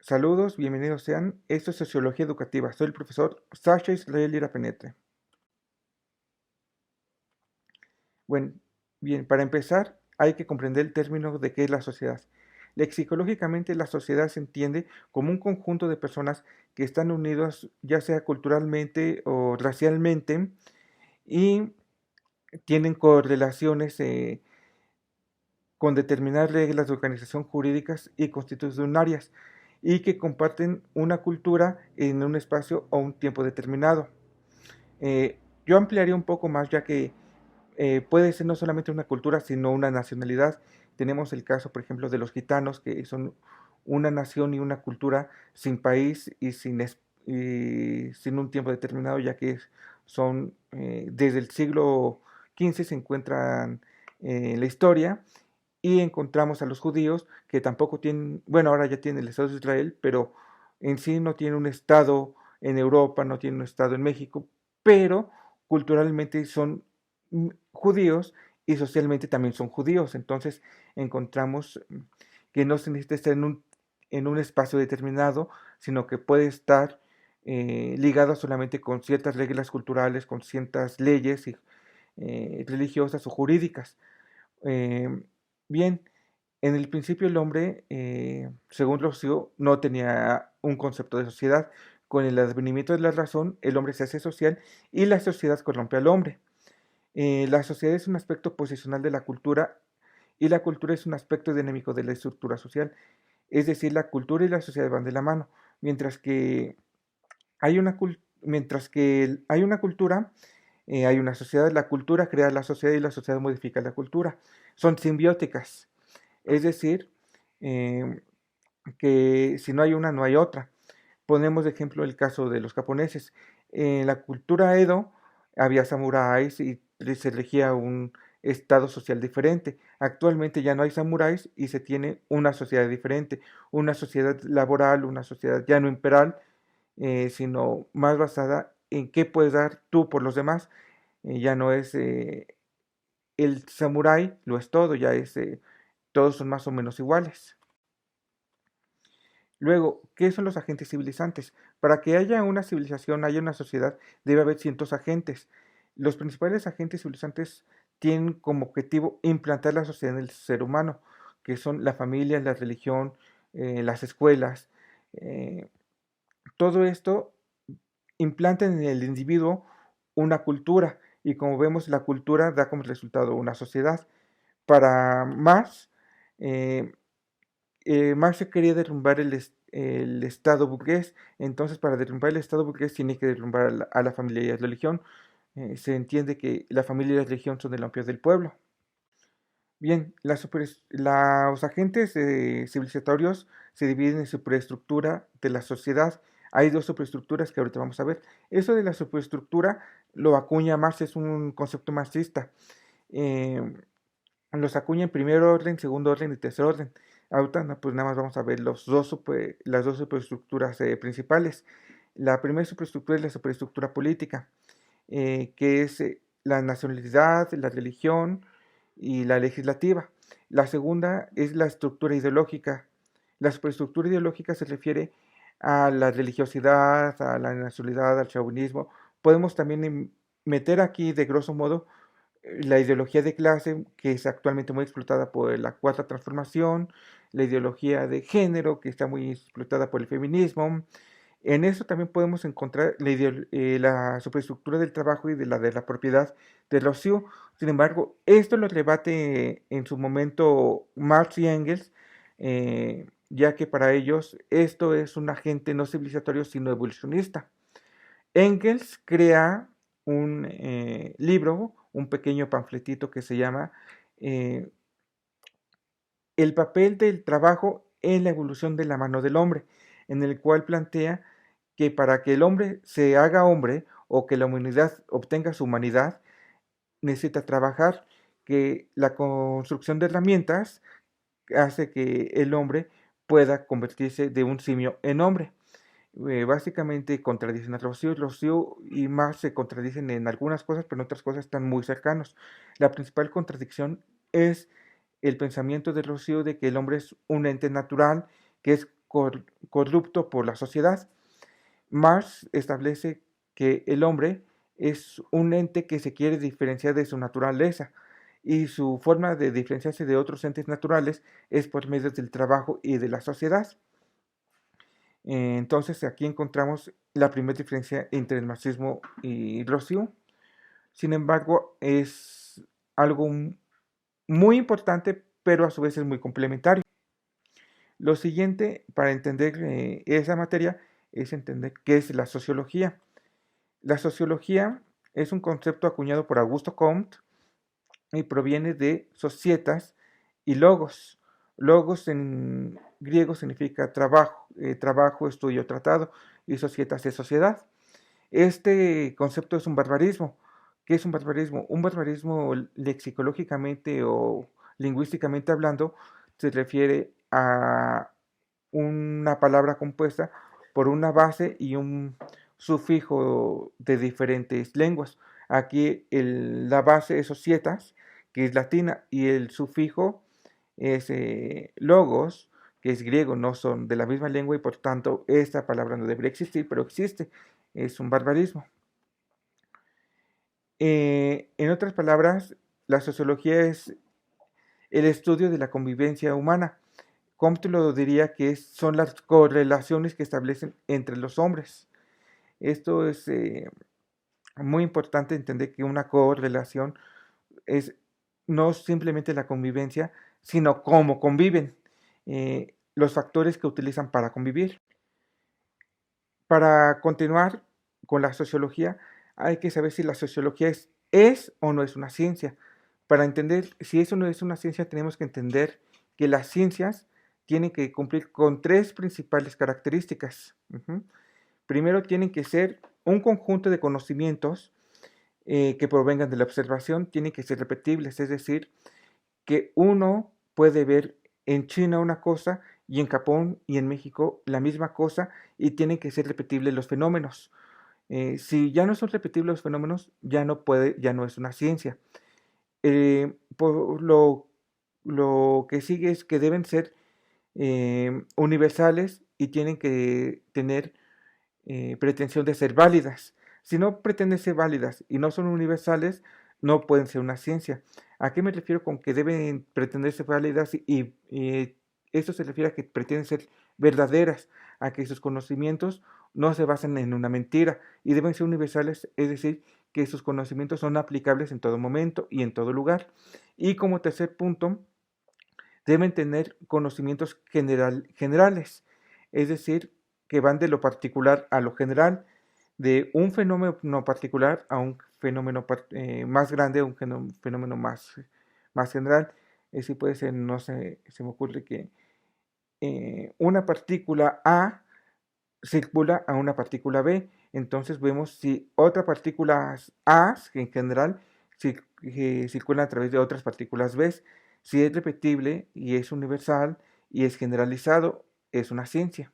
Saludos, bienvenidos sean. Esto es Sociología Educativa. Soy el profesor Sasha Israel Irapenetre. Bueno, bien, para empezar, hay que comprender el término de qué es la sociedad. Lexicológicamente, la sociedad se entiende como un conjunto de personas que están unidas, ya sea culturalmente o racialmente, y tienen correlaciones con determinadas reglas de organización jurídicas y constitucionarias, y que comparten una cultura en un espacio o un tiempo determinado. Yo ampliaría un poco más, ya que puede ser no solamente una cultura, sino una nacionalidad. Tenemos el caso, por ejemplo, de los gitanos, que son una nación y una cultura sin país y sin un tiempo determinado, ya que son desde el siglo XV se encuentran en la historia. Y encontramos a los judíos que tampoco tienen, bueno, ahora ya tienen el Estado de Israel, pero en sí no tienen un Estado en Europa, no tienen un Estado en México, pero culturalmente son judíos y socialmente también son judíos. Entonces encontramos que no se necesita estar en un espacio determinado, sino que puede estar ligado solamente con ciertas reglas culturales, con ciertas leyes religiosas o jurídicas. Eh, Bien, en el principio el hombre, según Rousseau, no tenía un concepto de sociedad. Con el advenimiento de la razón, el hombre se hace social y la sociedad corrompe al hombre. La sociedad es un aspecto posicional de la cultura y la cultura es un aspecto dinámico de la estructura social. Es decir, la cultura y la sociedad van de la mano. Mientras que hay una cultura, hay una sociedad. La cultura crea la sociedad y la sociedad modifica la cultura. Son simbióticas. Es decir, eh, que si no hay una, no hay otra. Ponemos de ejemplo el caso de los japoneses. En la cultura Edo había samuráis y se regía un estado social diferente. Actualmente ya no hay samuráis y se tiene una sociedad diferente, una sociedad laboral, una sociedad ya no imperial, sino más basada en qué puedes dar tú por los demás. Ya no es el samurái, lo es todo, ya es todos son más o menos iguales. Luego, ¿qué son los agentes civilizantes? Para que haya una civilización, haya una sociedad, debe haber ciertos agentes. Los principales agentes civilizantes tienen como objetivo implantar la sociedad en el ser humano, que son la familia, la religión, las escuelas. eh, Todo esto implanta en el individuo una cultura y como vemos la cultura da como resultado una sociedad. Para eh, Marx quería derrumbar el Estado burgués. Entonces para derrumbar el Estado burgués tiene que derrumbar a la familia y a la religión. Se entiende que la familia y la religión son el opio del pueblo. Bien, los agentes civilizatorios se dividen en superestructura de la sociedad. Hay dos superestructuras que ahorita vamos a ver. Eso de la superestructura lo acuña Marx, es un concepto marxista. Eh, los acuña en primer orden, segundo orden y tercer orden. Ahorita pues nada más vamos a ver las dos superestructuras principales. La primera superestructura es la superestructura política, que es la nacionalidad, la religión y la legislativa. La segunda es la estructura ideológica. La superestructura ideológica se refiere a la religiosidad, a la nacionalidad, al chauvinismo. Podemos también meter aquí de grosso modo la ideología de clase, que es actualmente muy explotada por la cuarta transformación, la ideología de género, que está muy explotada por el feminismo. En eso también podemos encontrar la superestructura del trabajo y de la propiedad de Rousseau. Sin embargo, esto lo rebate en su momento Marx y Engels, ya que para ellos esto es un agente no civilizatorio, sino evolucionista. Engels crea un libro, un pequeño panfletito que se llama eh, El papel del trabajo en la evolución de la mano del hombre, en el cual plantea que para que el hombre se haga hombre o que la humanidad obtenga su humanidad, necesita trabajar, que la construcción de herramientas hace que el hombre pueda convertirse de un simio en hombre. Básicamente contradicen a Rousseau. Rousseau y Marx se contradicen en algunas cosas, pero en otras cosas están muy cercanos. La principal contradicción es el pensamiento de Rousseau de que el hombre es un ente natural que es corrupto por la sociedad. Marx establece que el hombre es un ente que se quiere diferenciar de su naturaleza y su forma de diferenciarse de otros entes naturales es por medio del trabajo y de la sociedad. Entonces aquí encontramos la primera diferencia entre el marxismo y Rousseau. Sin embargo, es algo muy importante, pero a su vez es muy complementario. Lo siguiente para entender esa materia es entender qué es la sociología. La sociología es un concepto acuñado por Augusto Comte y proviene de societas y logos. Logos en griego significa trabajo, trabajo, estudio, tratado, y societas es sociedad. Este concepto es un barbarismo. ¿Qué es un barbarismo? Un barbarismo lexicológicamente o lingüísticamente hablando se refiere a una palabra compuesta por una base y un sufijo de diferentes lenguas. Aquí la base es societas, que es latina, y el sufijo es logos, que es griego, no son de la misma lengua y por tanto esta palabra no debería existir, pero existe. Es un barbarismo. En otras palabras, la sociología es el estudio de la convivencia humana. Comte lo diría que son las correlaciones que establecen entre los hombres. Esto es muy importante entender que una correlación es no simplemente la convivencia, sino cómo conviven, los factores que utilizan para convivir. Para continuar con la sociología, hay que saber si la sociología es o no es una ciencia. Para entender si eso no es una ciencia, tenemos que entender que las ciencias tienen que cumplir con tres principales características. Primero, tienen que ser un conjunto de conocimientos que provengan de la observación, tienen que ser repetibles, es decir, que uno puede ver en China una cosa y en Japón y en México la misma cosa y tienen que ser repetibles los fenómenos. Si ya no son repetibles los fenómenos, ya no es una ciencia. Por lo que sigue es que deben ser universales y tienen que tener pretensión de ser válidas. Si no pretenden ser válidas y no son universales, no pueden ser una ciencia. ¿A qué me refiero con que deben pretender ser válidas y esto se refiere a que pretenden ser verdaderas, a que sus conocimientos no se basen en una mentira y deben ser universales, es decir, que sus conocimientos son aplicables en todo momento y en todo lugar. Y como tercer punto, deben tener conocimientos generales, es decir, que van de lo particular a lo general, de un fenómeno particular a un fenómeno más grande, a un fenómeno más general. Es decir, puede ser, no sé, se me ocurre que una partícula A circula a una partícula B, entonces vemos si otras partículas A en general circulan a través de otras partículas B. Si es repetible y es universal y es generalizado, es una ciencia.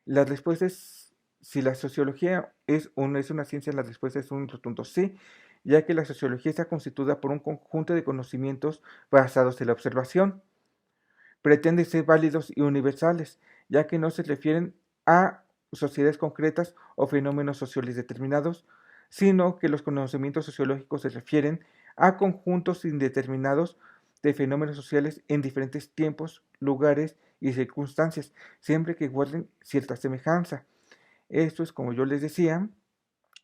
La respuesta es, si la sociología es o no es una ciencia, la respuesta es un rotundo sí, ya que la sociología está constituida por un conjunto de conocimientos basados en la observación. Pretende ser válidos y universales, ya que no se refieren a sociedades concretas o fenómenos sociales determinados, sino que los conocimientos sociológicos se refieren a conjuntos indeterminados de fenómenos sociales en diferentes tiempos, lugares y circunstancias, siempre que guarden cierta semejanza. Esto es, como yo les decía,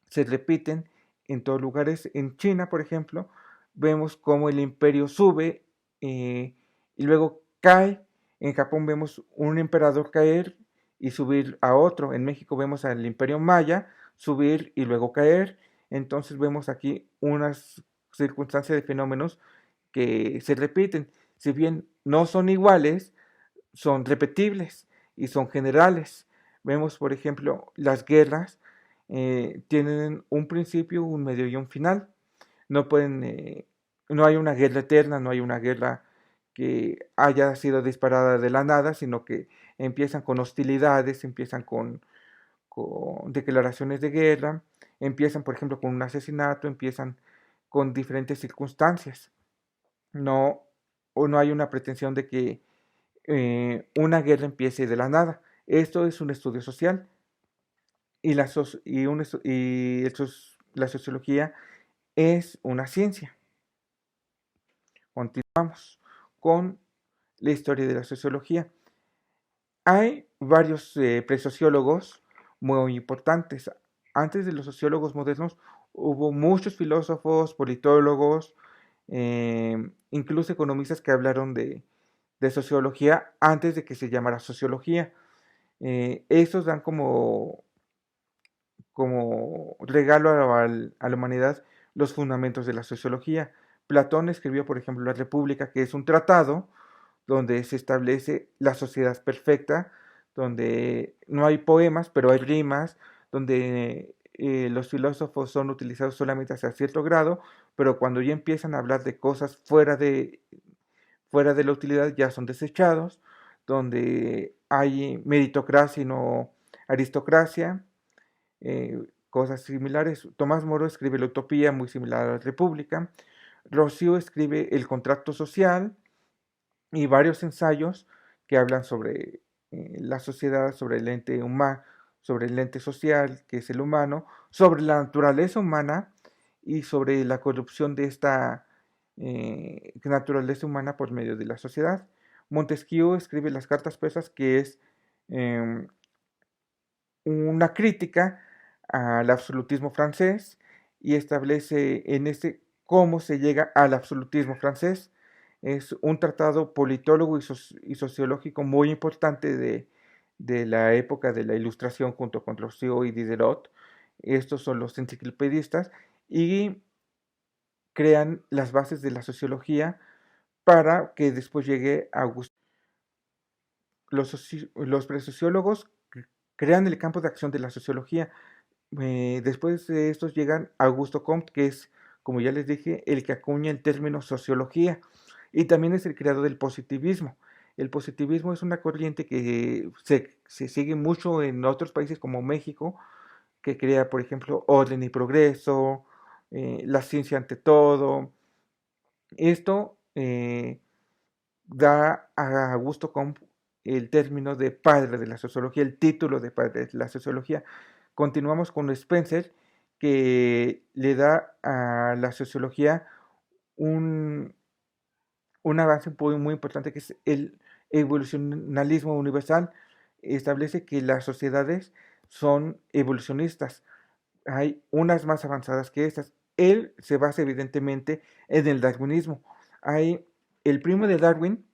se repiten en todos lugares. En China, por ejemplo, vemos cómo el imperio sube y luego cae. En Japón vemos un emperador caer y subir a otro. En México vemos al imperio maya subir y luego caer. Entonces vemos aquí unas circunstancias de fenómenos que se repiten. Si bien no son iguales, son repetibles y son generales. Vemos, por ejemplo, las guerras tienen un principio, un medio y un final. No pueden, no hay una guerra eterna, no hay una guerra que haya sido disparada de la nada, sino que empiezan con hostilidades, empiezan con declaraciones de guerra, empiezan, por ejemplo, con un asesinato, empiezan con diferentes circunstancias. No, o no hay una pretensión de que una guerra empiece de la nada. Esto es un estudio social y la sociología es una ciencia. Continuamos con la historia de la sociología. Hay varios presociólogos muy importantes. Antes de los sociólogos modernos hubo muchos filósofos, politólogos, incluso economistas que hablaron de sociología antes de que se llamara sociología. Estos dan como regalo a la humanidad los fundamentos de la sociología. Platón escribió, por ejemplo, La República, que es un tratado donde se establece la sociedad perfecta, donde no hay poemas, pero hay rimas, donde los filósofos son utilizados solamente hasta cierto grado, pero cuando ya empiezan a hablar de cosas fuera de la utilidad ya son desechados, donde hay meritocracia y no aristocracia, cosas similares. Tomás Moro escribe La Utopía, muy similar a la República. Rocío escribe El Contrato Social y varios ensayos que hablan sobre la sociedad, sobre el ente humano, sobre el ente social, que es el humano, sobre la naturaleza humana y sobre la corrupción de esta naturaleza humana por medio de la sociedad. Montesquieu escribe Las Cartas Persas, que es eh, una crítica al absolutismo francés y establece en este cómo se llega al absolutismo francés. Es un tratado politólogo y sociológico muy importante de la época de la Ilustración junto con Rousseau y Diderot. Estos son los enciclopedistas y crean las bases de la sociología para que después llegue Augusto. Los presociólogos crean el campo de acción de la sociología. Después de estos llegan Augusto Comte, que es, como ya les dije, el que acuña el término sociología y también es el creador del positivismo. El positivismo es una corriente que se sigue mucho en otros países como México, que crea, por ejemplo, orden y progreso, la ciencia ante todo. Esto da a Augusto Comte el término de padre de la sociología, el título de padre de la sociología. Continuamos con Spencer, que le da a la sociología un, un avance muy importante que es el evolucionalismo universal. Establece que las sociedades son evolucionistas. Hay unas más avanzadas que estas. Él se basa evidentemente en el darwinismo. Hay el primo de Darwin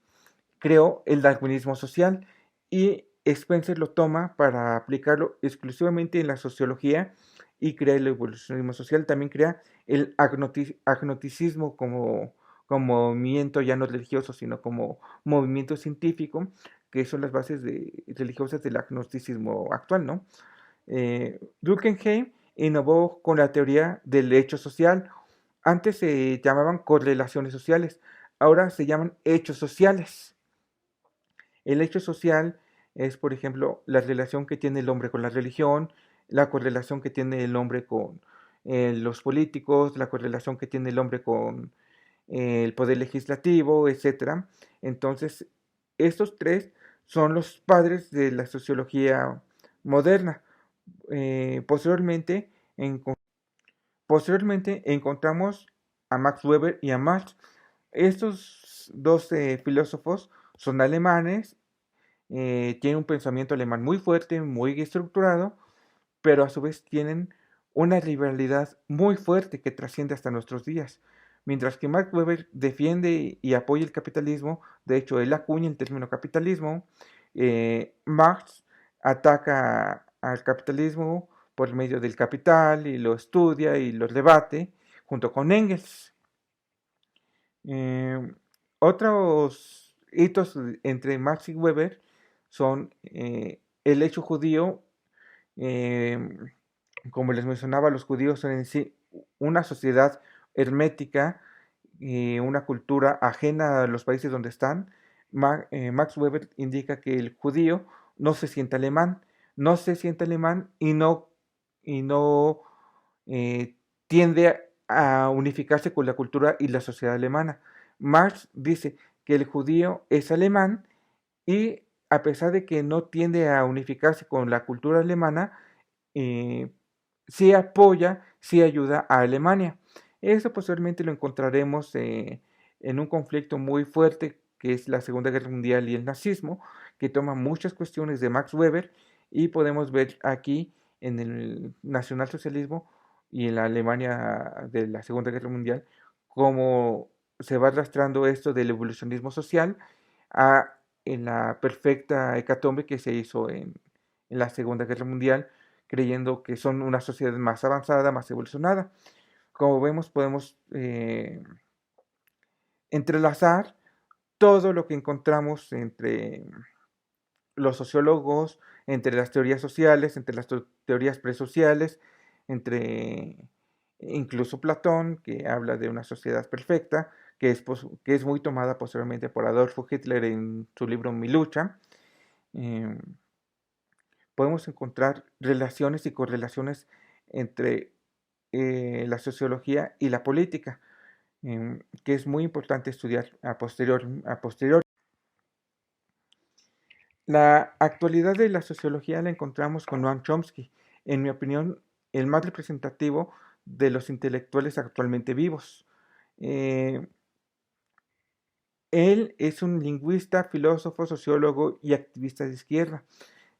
creó el darwinismo social y Spencer lo toma para aplicarlo exclusivamente en la sociología y crea el evolucionismo social. También crea el agnosticismo como movimiento ya no religioso, sino como movimiento científico, que son las bases religiosas del agnosticismo actual, ¿no? Durkheim innovó con la teoría del hecho social. Antes se llamaban correlaciones sociales, ahora se llaman hechos sociales. El hecho social es, por ejemplo, la relación que tiene el hombre con la religión, la correlación que tiene el hombre con los políticos, la correlación que tiene el hombre con el poder legislativo, etcétera. Entonces, estos tres son los padres de la sociología moderna. Eh, posteriormente, en- posteriormente encontramos a Max Weber y a Marx. Estos dos filósofos son alemanes, tienen un pensamiento alemán muy fuerte, muy estructurado, pero a su vez tienen una liberalidad muy fuerte que trasciende hasta nuestros días. Mientras que Max Weber defiende y apoya el capitalismo, de hecho él acuña el término capitalismo, Marx ataca al capitalismo por medio del capital y lo estudia y lo debate junto con Engels. Eh, Otros hitos entre Marx y Weber son el hecho judío. eh, Como les mencionaba, los judíos son en sí una sociedad hermética, una cultura ajena a los países donde están. Max Weber indica que el judío no se siente alemán, no se siente alemán y no eh, tiende a unificarse con la cultura y la sociedad alemana. Marx dice que el judío es alemán y a pesar de que no tiende a unificarse con la cultura alemana, eh, sí apoya, sí ayuda a Alemania. Eso posteriormente lo encontraremos en un conflicto muy fuerte que es la Segunda Guerra Mundial y el nazismo, que toma muchas cuestiones de Max Weber y podemos ver aquí en el nacionalsocialismo y en la Alemania de la Segunda Guerra Mundial cómo se va arrastrando esto del evolucionismo social a en la perfecta hecatombe que se hizo en la Segunda Guerra Mundial, creyendo que son una sociedad más avanzada, más evolucionada. Como vemos, podemos entrelazar todo lo que encontramos entre los sociólogos, entre las teorías sociales, entre las teorías presociales, entre incluso Platón, que habla de una sociedad perfecta, que es muy tomada posteriormente por Adolfo Hitler en su libro Mi lucha. Eh, Podemos encontrar relaciones y correlaciones entre la sociología y la política, que es muy importante estudiar a posterior. La actualidad de la sociología la encontramos con Noam Chomsky, en mi opinión, el más representativo de los intelectuales actualmente vivos. Eh, Él es un lingüista, filósofo, sociólogo y activista de izquierda.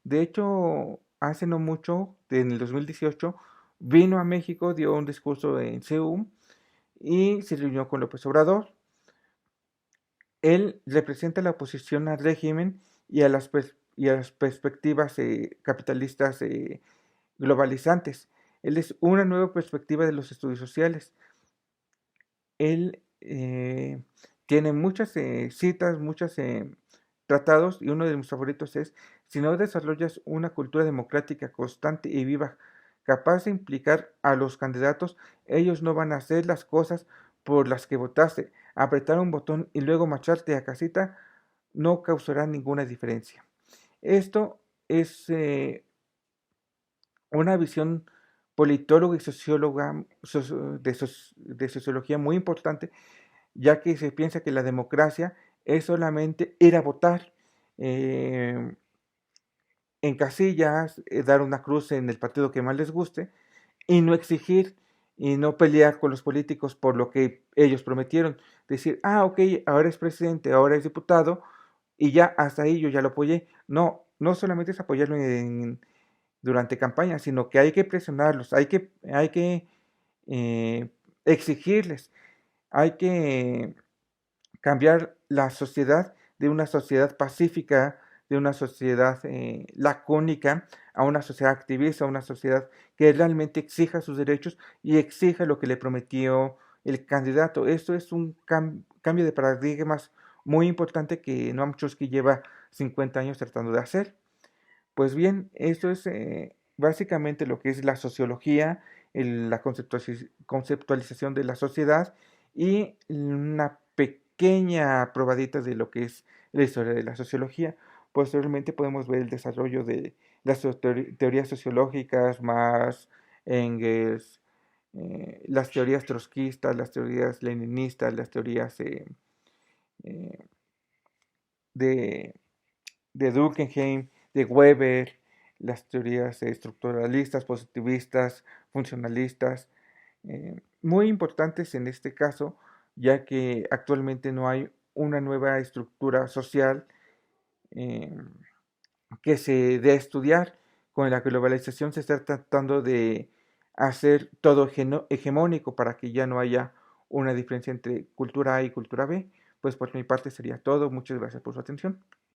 De hecho, hace no mucho, en el 2018, vino a México, dio un discurso en CEU y se reunió con López Obrador. Él representa la oposición al régimen y a las perspectivas capitalistas globalizantes. Él es una nueva perspectiva de los estudios sociales. Él tiene muchas citas, muchos tratados, y uno de mis favoritos es: si no desarrollas una cultura democrática constante y viva, capaz de implicar a los candidatos, ellos no van a hacer las cosas por las que votaste. Apretar un botón y luego marcharte a casita no causará ninguna diferencia. Esto es una visión politóloga y socióloga de sociología muy importante, ya que se piensa que la democracia es solamente ir a votar eh, en casillas, dar una cruz en el partido que más les guste y no exigir y no pelear con los políticos por lo que ellos prometieron. Decir, ah, ok, ahora es presidente, ahora es diputado y ya hasta ahí yo ya lo apoyé. No, no solamente es apoyarlo durante campaña, sino que hay que presionarlos, hay que exigirles, hay que cambiar la sociedad de una sociedad pacífica, de una sociedad lacónica, a una sociedad activista, a una sociedad que realmente exija sus derechos y exija lo que le prometió el candidato. Esto es un cambio de paradigmas muy importante que Noam Chomsky lleva 50 años tratando de hacer. Pues bien, esto es básicamente lo que es la sociología, la conceptualización de la sociedad y una pequeña probadita de lo que es la historia de la sociología. Posteriormente podemos ver el desarrollo de las teorías sociológicas, Marx, Engels, las teorías trotskistas, las teorías leninistas, las teorías eh, de Durkheim, de Weber, las teorías estructuralistas, positivistas, funcionalistas, muy importantes en este caso, ya que actualmente no hay una nueva estructura social eh, que se dé a estudiar. Con la globalización se está tratando de hacer todo hegemónico para que ya no haya una diferencia entre cultura A y cultura B. Pues por mi parte sería todo. Muchas gracias por su atención.